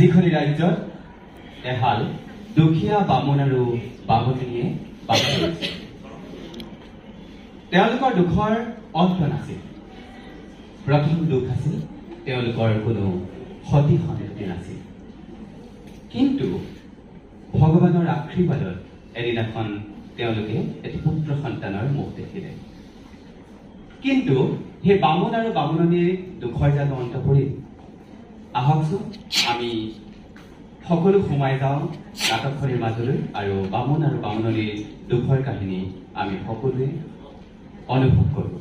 যিখনি ৰাজ্যত এহাল দুখীয়া বামুণ আৰু বামুণীয়ে বাস কৰিছিল। তেওঁলোকৰ দুখৰ অন্ত নাছিল। প্ৰথম দুখ আছিল তেওঁলোকৰ কোনো সতি সন্ততি নাছিল। কিন্তু ভগৱানৰ আশীৰ্বাদত এদিনাখন তেওঁলোকে এটি পুত্ৰ সন্তানৰ মুখ দেখিলে। কিন্তু সেই বামুণ আৰু বামুণীৰ দুখৰ জানো অন্ত পৰিল? আহকচোন আমি সকলো সোমাই যাওঁ নাটকখনিৰ মাজলৈ আৰু বামুণ আৰু বামুণীৰ দুখৰ কাহিনী আমি সকলোৱে অনুভৱ কৰোঁ।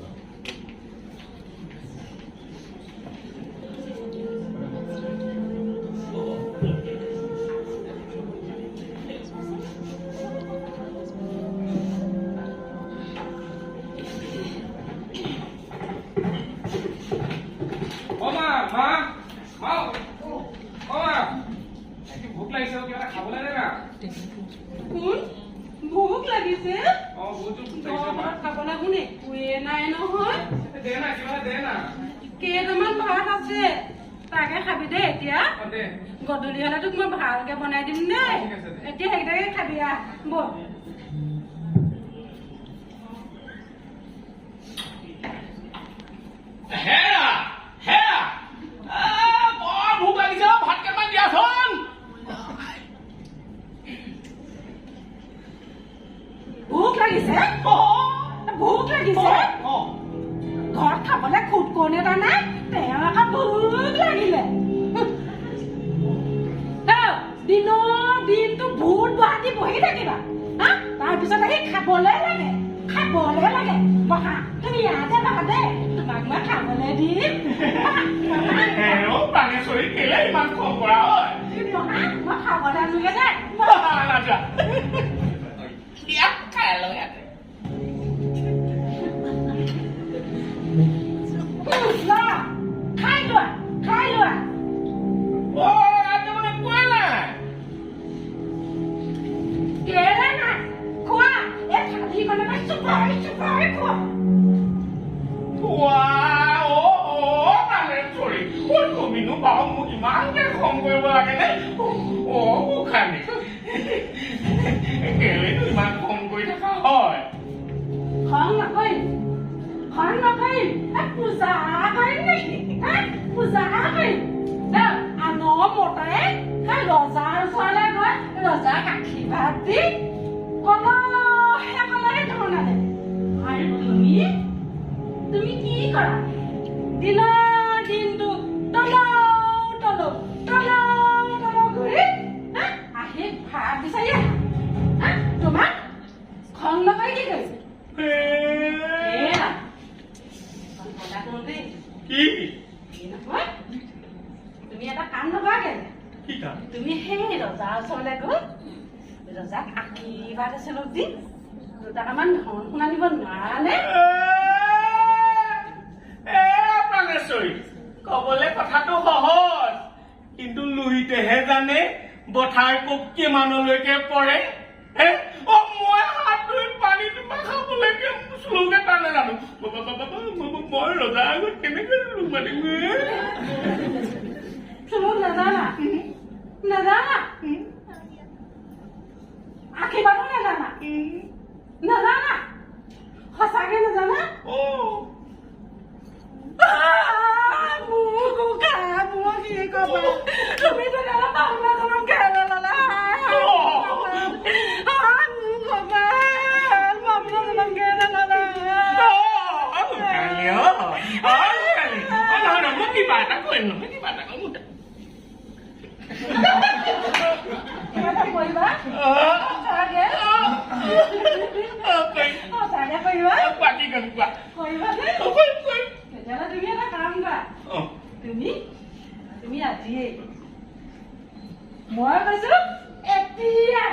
ভোক লাগিছে খাবলৈ শুনে একোৱে নাই নহয়। কেইটামান ভাত আছে তাকে খাবি দেই। এতিয়া গধূলি হলে তোক মই ভালকে বনাই দিম দেই। এতিয়া সেইকেইটাকে খাবি আহ বল। ভোক লাগিছে ভোক লাগিছে ঘৰত খাবলৈ খুদ কণ এটা নাই। তেওঁ আকৌ ভোক লাগিলে দিনটো ভূত গুৱাহাটী বহি থাকিবা তাৰপিছত আহি খাবলৈ লাগে বহা তুমি ইয়াতে বহা দেই। তোমাক মই খাবলৈ দিম। বহা মই খাবলৈ আনোগে দেই। খাই লোৱা কেলে নাই খোৱা এই থালিখনকে চুপাই খোৱা। তুমিনো বাৰু মোক ইমানকে খং কৰিব লাগে নে? কেলেনো ইমান খং কৰি থকা হয়? খং নকৰিম পূজা কৰিম নেকি? পূজা কৰিম আনৰ মতে ৰজাৰ ওচৰলৈ গৈ ৰজা গাখীৰ ভাত দি কলহে ধৰণে। আৰু তুমি কি কৰা? দিনটো তলৌ ঘূৰি আহি ভাত বিচাৰি আহা। তোমাক খং নকৰি কি কৰিছে? তুমি এটা কাম নকৰাগে তুমি সেই ৰজাৰ ওচৰলৈ গৈ ৰজাক আশীৰ্বাদ এচলক দি দুটামান ধন সোণা দিব নোৱাৰানে? কবলে কথাটো সহজ, কিন্তু লুইতেহে জানে বঠাই কোব কিমানলৈকে পৰে। মই হাত ধুই পানী তোমাৰ খাবলৈকে শ্লোকে টানে জানো। মই ৰজাৰ আগত কেনেকে শ্লোক মাতিম? শ্লোক নাজানা আশীৰ্বাদো নাজানা সঁচাকে নাজানা? কি কবা তুমি কিবা এটা কৰিম নহয়, কিবা এটা কৰিবা তেতিয়াহ'লে তুমি এটা কাম কৰা। তুমি আজিয়ে মই কৈছো এতিয়াই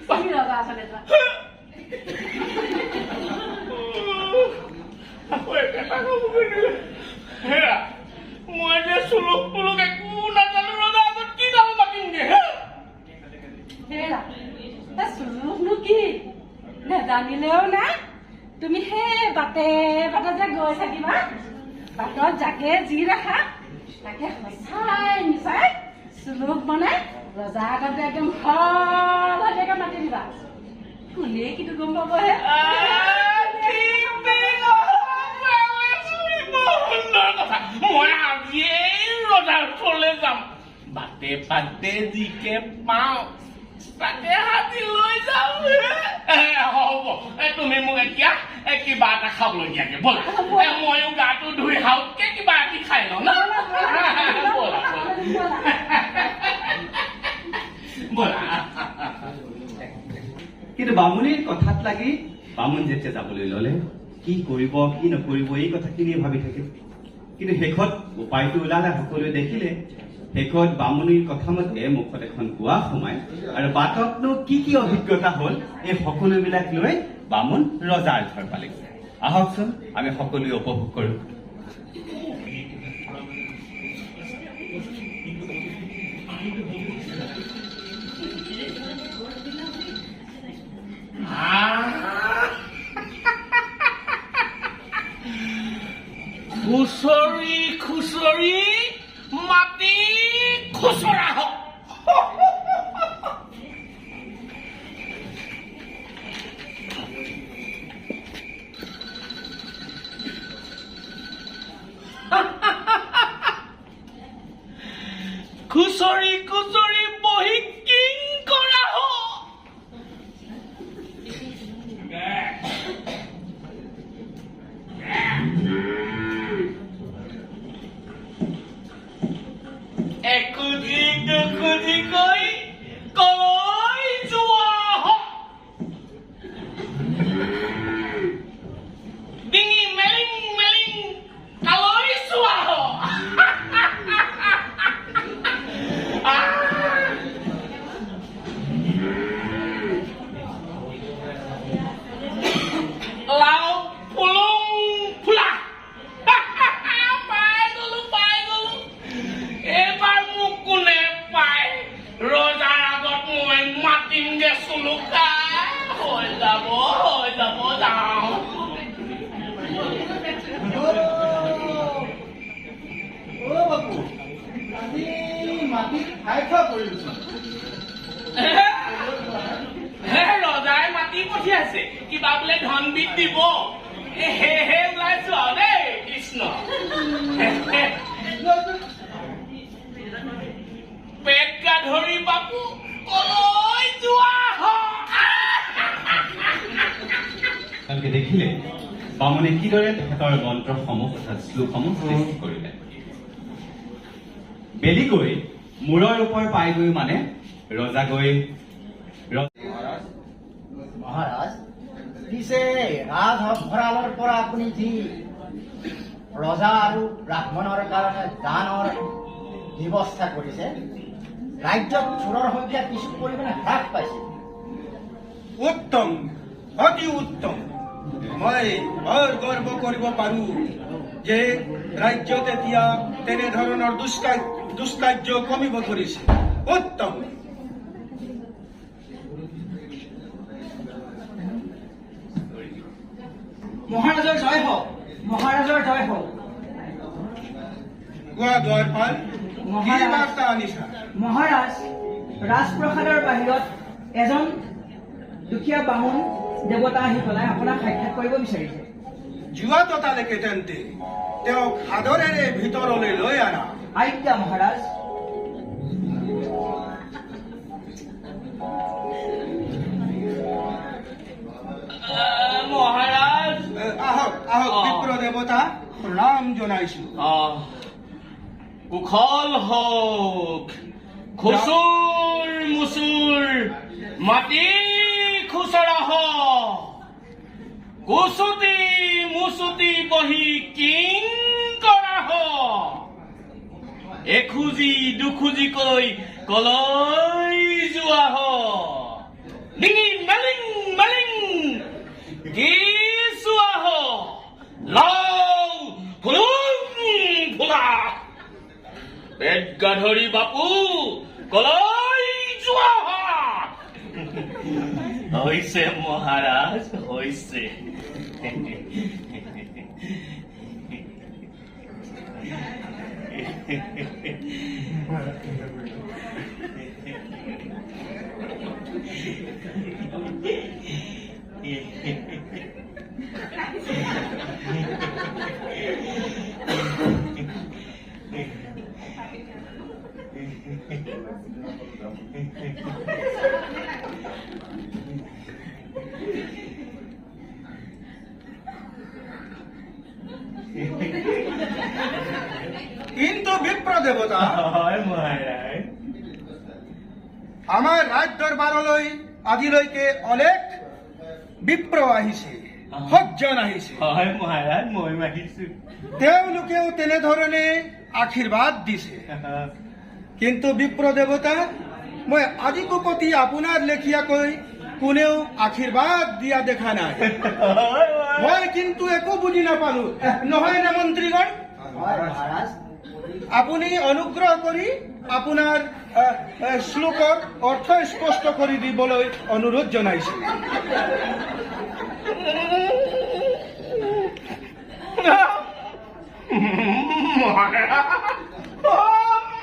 তুমি ৰজা আচলতে যোৱা। মই যে চুলুক পুলুক একো নাজানো ৰজা আগত কি দাম মাতিমগে। চুলুকনো কি নেজানিলেও নাই। তুমি সেই বাটে যে গৈ থাকিবা বাটত যাকে যি দেখা তাকে সঁচাই মিছাই চুলুক মানে ৰজা আগতে একদম ভালকৈ মাতি দিবা কোনে কিন্তু গম পাবহে মই আজিয়েই ৰজাৰ ওচৰলৈ যাম বাটে বাটে যিকে পাওঁ তাকে হাতী লৈ যাম হ'ব তুমি মোক এতিয়া কিবা এটা খাবলৈ দিয়াকে ব'লা ময়ো গাটো ধুই হাওকে কিবা এটি খাই লওঁ ন ব'লা ব'লা কিন্তু বামুণীৰ কথাত লাগি বামুণ যেতিয়া যাবলৈ ললে কি কৰিব কি নকৰিব এই কথাখিনি ভাবি থাকিল কিন্তু শেষত উপায়টো ওলালে সকলোৱে দেখিলে শেষত বামুণীৰ কথা মতে মুখত এখন কোৱা সোমাই আৰু বাটতনো কি কি অভিজ্ঞতা হল এই সকলোবিলাক লৈ বামুণ ৰজাৰ ঘৰ পালেগৈ আহকচোন আমি সকলোৱে উপভোগ কৰো খুচৰি খুচৰি মাটি খুচৰা হওক খুচৰি খুচৰি বহি কিং কৰা হওক একুজি দুকুজি কৈ কলৈ যোৱা হওক ডিঙি মেলিং মেলিং কালৈ যোৱা হওক লাও ফুলুং ফুলা পাই গলো এইবাৰ মোক কোনে পায় ৰজাৰ আগত মই মাতিমগে চুলুকা হৈ যাব যাওঁ ৰজাই মাতি পঠিয়াইছে কিবা বোলে ধনবিধ দিব সেয়েহে ওলাইছো আৰু দেই কৃষ্ণ পেট গা ধৰি বাপু কলৈ যোৱা তেওঁলোকে দেখিলে বামুণে কিদৰে তেখেতৰ মন্ত্ৰসমূহ তথা শ্লোকসমূহ সৃষ্টি কৰিলে বেলি গৈ মূৰৰ ওপৰ পাইগৈ মানে ৰজা গৈ মহাৰাজ পিছে ৰাজভঁৰালৰ পৰা আপুনি যি ৰজা আৰু ব্ৰাহ্মণৰ কাৰণে দানৰ ব্যৱস্থা কৰিছে ৰাজ্যত চোৰৰ সংখ্যা কিছু পৰিমাণে হ্ৰাস পাইছে উত্তম অতি উত্তম মই বৰ গৰ্ব কৰিব পাৰো যে ৰাজ্যত এতিয়া তেনেধৰণৰ দুষ্কাৰ্য কমিব ধৰিছে উত্তম মহাৰাজৰ জয় হওক মহাৰাজৰ জয় হওক কোৱা দ্বাৰপাল কি বাৰ্তা আনিছা মহাৰাজ ৰাজপ্ৰসাদৰ বাহিৰত এজন দুখীয়া বামুণ দেৱতা আহি পেলাই আপোনাক সাক্ষাৎ কৰিব বিচাৰিছে যোৱা ততালৈকে তেন্তে তেওঁক সাদৰেৰে ভিতৰলৈ লৈ আনা আজ্ঞা মহাৰাজ মহাৰাজ আহক আহক বিপ্ৰ দেৱতা প্ৰণাম জনাইছো কুশল হওক খুচুৰ মুচুৰ মাটি খুচৰা হওক কুচুটি মুচুটি বহি কিং কৰা হওক এখুজি দুখুজিকৈ কলৈ যোৱা হওক ডিঙি মেলিং মেলিং গীচোৱা হওক লাও ফুলুং ফুলা পেট গাধৰি বাপু কলৈ যোৱা হৈছে মহাৰাজ হৈছে কিন্তু বিপ্ৰ দেবতা হয় মহাৰাজ আমাৰ ৰাজ দৰবাৰলৈ আজিলৈকে অনেক বিপ্ৰ আহিছে, সজ্জন আহিছে। হয় মহাৰাজ মই মাগিছো তেওঁলোকেও তেনেধৰণে আশীৰ্বাদ দিছে। কিন্তু বিপ্ৰ দেৱতা, মই আজিকো প্ৰতি আপোনাৰ লেখীয়াকৈ কোনেও আশীৰ্বাদ দিয়া দেখা নাই। মই কিন্তু একো বুজি নাপালো, নহয় নে মন্ত্ৰীগণ? হয় মহাৰাজ। আপুনি অনুগ্ৰহ কৰি আপোনাৰ শ্লোকৰ অৰ্থ স্পষ্ট কৰি দিবলৈ অনুৰোধ জনাইছো।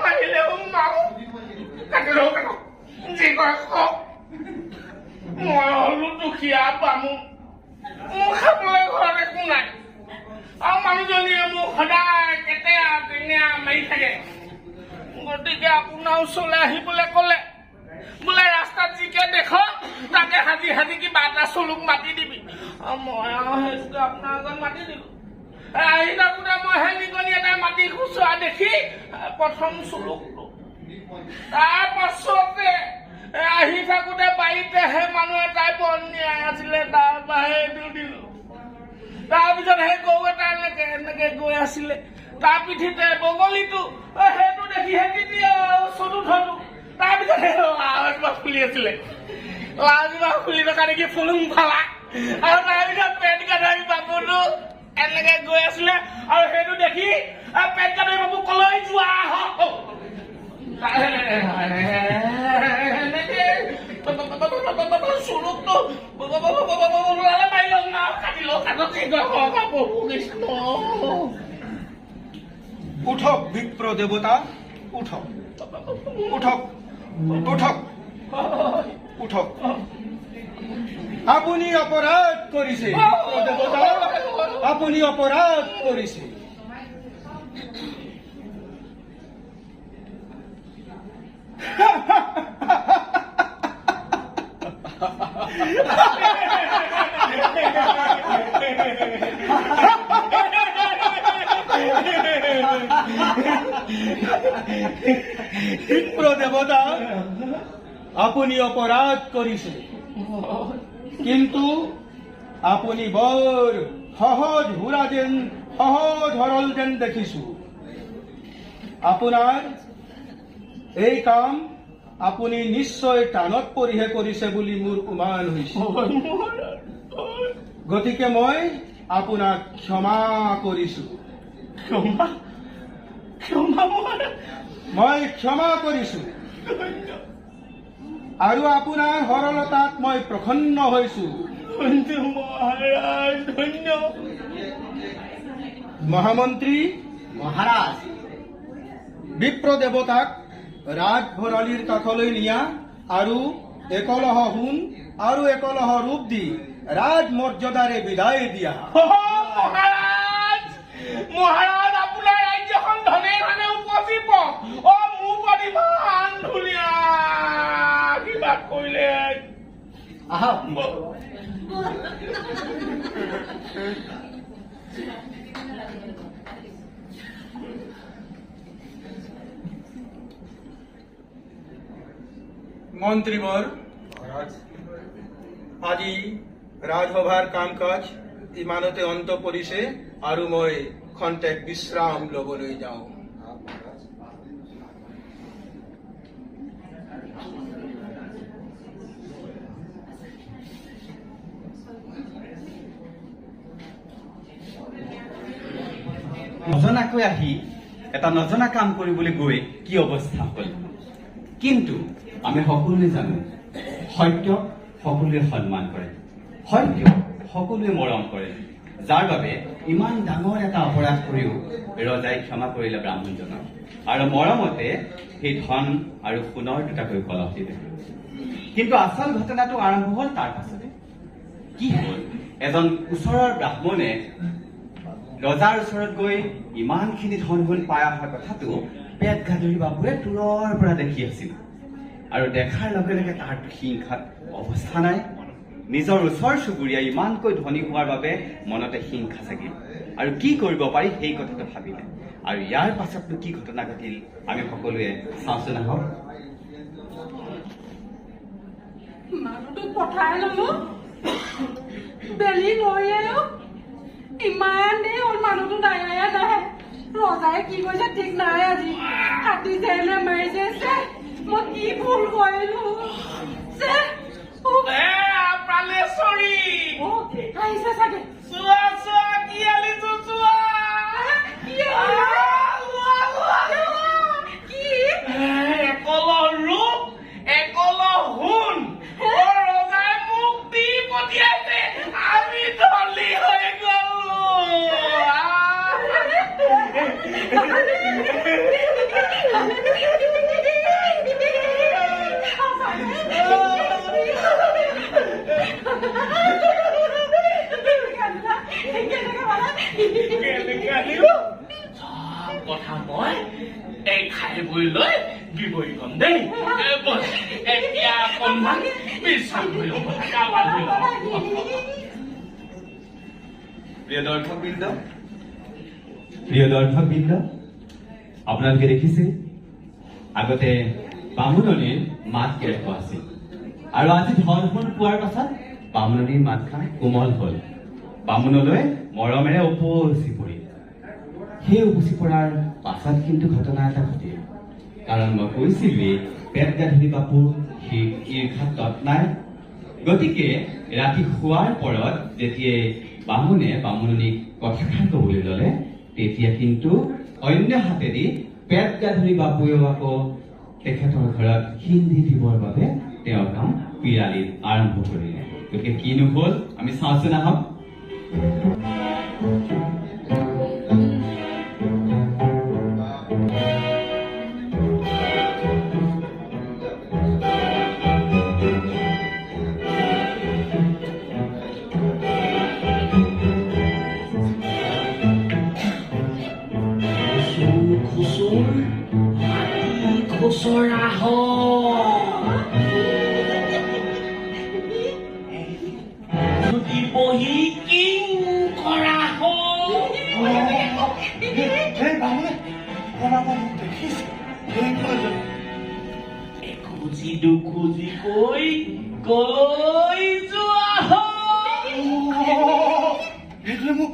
মাৰিলেও মাৰো কাটিলেও কাটো যি কয় কওক। মই হলো দুখীয়া বামু, মোৰ খাবলৈ ঘৰত একো নাই, আৰু মানুহজনীয়ে মোক সদায় কেটেয়া টেঙেয়া মাৰি থাকে। গতিকে আপোনাৰ ওচৰলৈ আহিবলৈ ক'লে, বোলে ৰাস্তাত যিকে দেখ তাকে সাজি সাজি কিবা এটা চলুক মাতি দিবি। মই আৰু সেইটোকে আপোনাৰ আগত মাতি দিলো। আহি থাকোঁতে মই সেই নিগনি এটাই মাটি খুচুৰা দেখি প্ৰথম চলুকলো। তাৰ পাছতে আহি থাকোঁতে বাৰীতে সেই মানুহ এটাই বন নিয়াই আছিলে, তাৰ পৰা সেইটো দিলো। তাৰপিছত সেই গৰু এটা এনেকে এনেকে গৈ আছিলে, তাৰ পিঠিতে বগলীটো সেইটো দেখি সেই চতুৰ্থটো। তাৰপিছত সেই লাওজোপা ফুলি আছিলে, লাওজোপা ফুলি থকা দেখি ফুলুং ফালা, আৰু তাৰপিছত পেট কাটাৰি বাবুটো এনেকে গৈ আছিলে, আৰু সেইটো দেখি পেট কাটাৰি বাবু কলৈ যোৱা চুৰুকটো কাটিলো কৃষ্ণ। উঠক বিপ্ৰ দেৱতা, উঠক উঠক উঠক উঠক। আপুনি অপৰাধ কৰিছে বিপ্ৰ দেৱতা, আপুনি অপৰাধ কৰিছে। বিপ্ৰ দেৱতা, আপুনি অপৰাধ কৰিছে, কিন্তু আপুনি বৰ সহজ হুৰা যেন, সহজ সৰল যেন দেখিছো। আপোনাৰ এই কাম আপুনি নিশ্চয় টানত পৰিহে কৰিছে বুলি মোৰ অনুমান হৈছে। গতিকে মই আপোনাক ক্ষমা কৰিছো। মই ক্ষমা কৰিছো, আৰু আপোনাৰ সৰলতাত মই প্ৰসন্ন হৈছো। মহাৰাজ ধন্য। মহামন্ত্ৰী মহাৰাজ। বিপ্ৰ দেৱতাক ৰাজভৰালীৰ কাষলৈ নিয়া আৰু একলহ সোণ আৰু একলহ ৰূপ দি ৰাজমৰ্যাদাৰে বিদায় দিয়া। মহাৰাজ, মহাৰাজ আপোনাৰ ৰাজ্যখন ধনে ধনে উপজিব। মোৰ প্ৰতি ইমান ধুনীয়া কিবা কৰিলে। আহক। মন্ত্ৰীবৰ, আজি ৰাজসভাৰ কাম কাজ ইমানতে অন্ত পৰিছে, আৰু মই খন্তেক বিশ্ৰাম ল'বলৈ যাওঁ। নজনাকৈ আহি এটা নজনা কাম কৰিবলৈ গৈ কি অৱস্থা হ'ল। কিন্তু আমি সকলোৱে জানো, সত্যক সকলোৱে সন্মান কৰে, সত্যক সকলোৱে মৰম কৰে, যাৰ বাবে ইমান ডাঙৰ এটা অপৰাধ কৰিও ৰজাই ক্ষমা কৰিলে ব্ৰাহ্মণজনক আৰু মৰমতে সেই ধন আৰু সোণৰ দুটাকৈ কলহ দিলে। কিন্তু আচল ঘটনাটো আৰম্ভ হল তাৰ পাছতে। কি হল, এজন ওচৰৰ ব্ৰাহ্মণে ৰজাৰ ওচৰত গৈ ইমানখিনি ধন সোণ পাই অহা কথাটো পেট গাদৰি বাপুৱে দূৰৰ পৰা দেখি আছিল আৰু দেখাৰ লগে লগে তাৰ হিংসাত অৱস্থা নাই। নিজৰ ওচৰ চুবুৰীয়া ইমানকৈ ধনী হোৱাৰ বাবে মনতে হিংসা জাগিল আৰু কি কৰিব পাৰি সেই কথাটো ভাবিলে। আৰু ইয়াৰ পাছতনো কি ঘটনা ঘটিল আমি সকলোৱে চাওঁচোন আহক। মানুহটোক পঠাই ললো, বেলি নৰিয়েও ইমান দেৰি হ'ল মানুহটো নাহে নাহে। ৰজাই কি কৈছে ঠিক নাই আজি। কাটিছে নে মাৰিছে, মই কি ভুল কৰিলো। আহিছে চাগে। চোৱা চোৱা কি আনিছো চোৱা। একলহ ৰূপ একলহ সোণ ৰজাই মোক দি পঠিয়াইছে। আমি ধনী হৈ গলো। কথা মই এই খাই বৈ লৈ বিবৰি কম দেই। এতিয়া অকণমান বিশ্বাস কৰি প্ৰিয় দৰ্শকবৃন্দ, আপোনালোকে দেখিছে আগতে বামুণনিৰ মাত কেনেকুৱা আছিল আৰু আজি ধন সোণ পোৱাৰ পাছত বামুণনিৰ মাতখান কোমল হল। বামুণলৈ মৰমেৰে উপচি পৰিল। সেই উপচি পৰাৰ পাছত কিন্তু ঘটনা এটা ঘটিল। কাৰণ মই কৈছিলোৱেই পেট গাধৰি বাপুৰ ঈৰ্ষাত তৎ নাই। গতিকে ৰাতি শোৱাৰ পৰত যেতিয়াই বামুণে বামুণনিক কথাষাৰ কবলৈ ললে, তেতিয়া কিন্তু অন্য হাতেদি পেট গাধৰি বাপুৱেও আকৌ তেখেতৰ ঘৰত হিন্দী দিবৰ বাবে তেওঁৰ কাম পিৰালিত আৰম্ভ কৰিলে। গতিকে কিনো হল আমি চাওঁচোন আহক। খুচৰা বহি কিং কৰা এখুজি দুখুজি কৈ গৈ যোৱা এইটোৱে মোক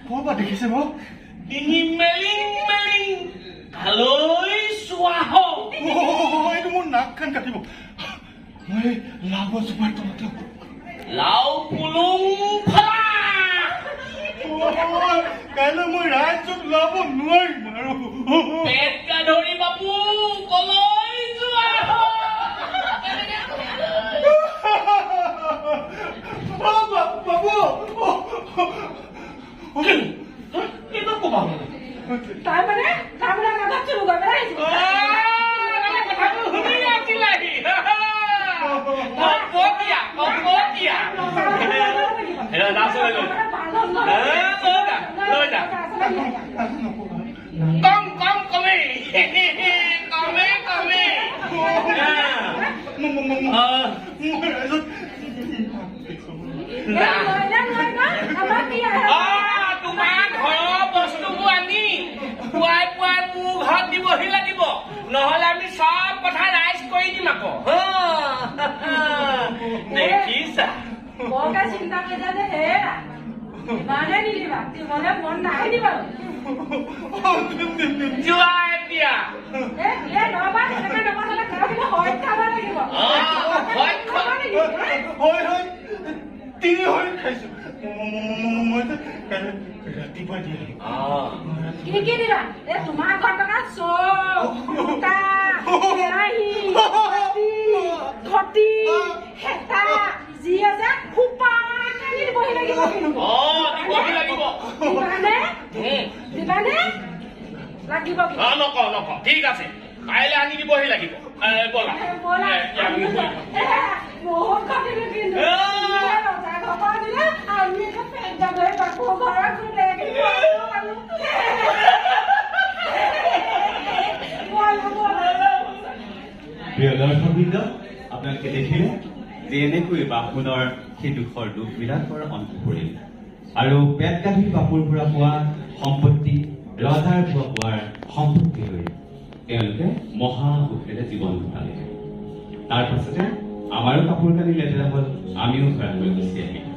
ক'ৰ পৰা দেখিছে বাৰু? ডিঙি মেলিং মেলিং কালৈ চোৱা এইটো মোৰ নাকখন কাটিব। মই লাভ জোপাৰ তলতে লাও পুলুং ফলা কাইলৈ মই ৰাজ্যত লাভ নোৱাৰিম আৰু পেট গাধৰি বাপু কলৈ যোৱা বাবু এইটো কবা তাৰমানে মাজত চুৰুগা পেলাইছো। তোমাৰ ঘৰৰ বস্তুবোৰ আনি পুৱাই পুৱাই মোৰ ঘৰত দিবহি লাগিব, নহলে আমি চব কথা ৰাইজ কৰি দিম আকৌ। দেখিছা বৰকে চিন্তা কৰিছা যে হেৰা ইমানে নিদিবা, দিবলৈ মন নাই দিবা। যোৱা এতিয়া নবা সেনেকে নবনালে ঘৰখিনি হয় খাব লাগিব। হয় তিনি হয় খাইছো। মই ৰাতিপুৱা দিয়ে কি কি দিবা? তোমাৰ ঘৰ টকা চৌকা ঘটি হেতা যি আছে খোপাকে দিবহি লাগিব। দিবানে দিবানে লাগিব কি নক ঠিক আছে কাইলৈ আনি দিবহি লাগিব ব'লা ব'লা আমি গৈ বহুত কাটিলো কিন্তু ৰজা ঘৰ দিলে আমি এটা পেট যাবলৈ বাকো ঘৰত ঘূৰে প্ৰিয় দৰ্শকবৃন্দ, আপোনালোকে দেখিলে যে এনেকৈ বাপুনৰ সেই দুখৰ দুখবিলাকৰ অন্ত পৰিল আৰু পেট কাটি বাপুৰ পৰা পোৱা সম্পত্তি, ৰজাৰ পৰা পোৱাৰ সম্পত্তি লৈ তেওঁলোকে মহা সুখেৰে জীৱন কটালে। তাৰ পাছতে আমাৰো কাপোৰ কানি লেতেৰা হ'ল, আমিও ঘৰালৈ গুচি আহিলোঁ।